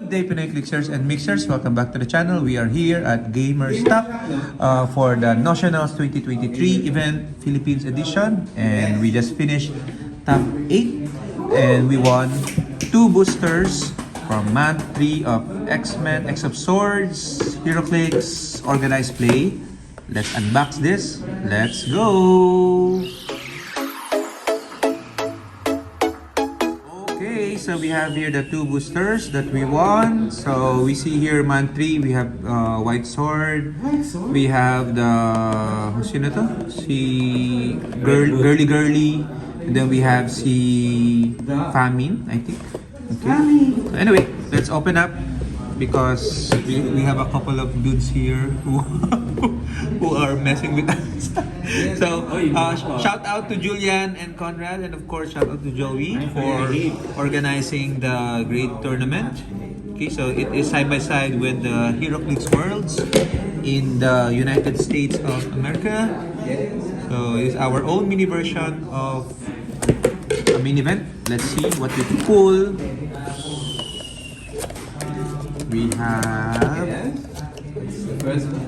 Good day, Pinoy Clickers and Mixers. Welcome back to the channel. We are here at GamerStop for the Notionals 2023 event, Philippines edition. And we just finished top 8 and we won 2 boosters from month 3 of X-Men, X of Swords, Heroclix, Organized Play. Let's unbox this. Let's go! Okay, so we have here the 2 boosters that we won. So we see here month 3, we have White Sword. We have the, sino to? Si Girly. And then we have si Famine, I think. Okay. So anyway, let's open up because we have a couple of dudes here who are messing with us. So shout out to Julian and Conrad, and of course shout out to Joey for organizing the great tournament. Okay, so it is side by side with the Heroclix Worlds in the United States of America. So it's our own mini version of a mini event. Let's see what we pull. We have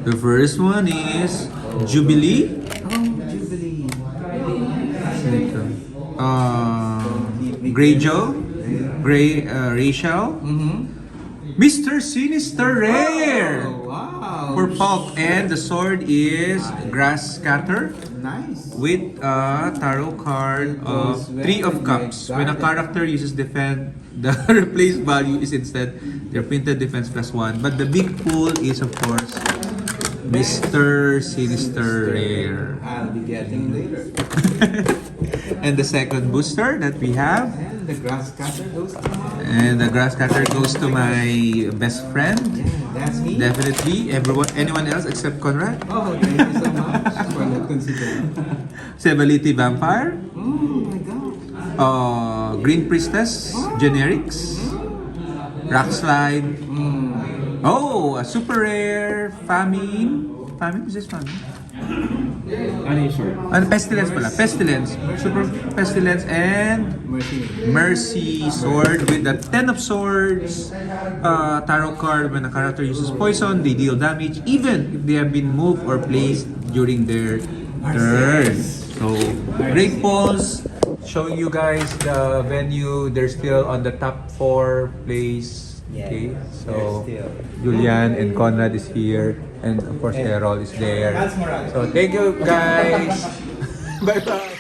the first one is Jubilee. Grey Joe, Rachel, Mr. Sinister Rare. Wow! For Pulp, and the sword is Grass Scatter. Nice. With a tarot card of 3 of Cups. When a character uses defend, the replaced value is instead their printed defense +1. But the big pool is of course Mr. Sinister Rare. I'll be getting later. And the second booster that we have. And the grass cutter goes to And the grass cutter goes to my best friend. Yeah, that's me. Definitely. Anyone else except Conrad? Oh, thank you so much for not considering. Sevality Vampire. Oh my god. Green Priestess. Generics. Rock Slide. Oh, a super rare Famine. Famine? Is this Famine? Ano yung short? Pestilence pala. Pestilence. Super Pestilence and Mercy Sword with the 10 of Swords tarot card. When a character uses poison, they deal damage even if they have been moved or placed during their turn. So, great pulls. Showing you guys the venue. They're still on the top 4 place. Okay, so Julian and Conrad is here, and of course Errol is there. So thank you guys. Bye bye.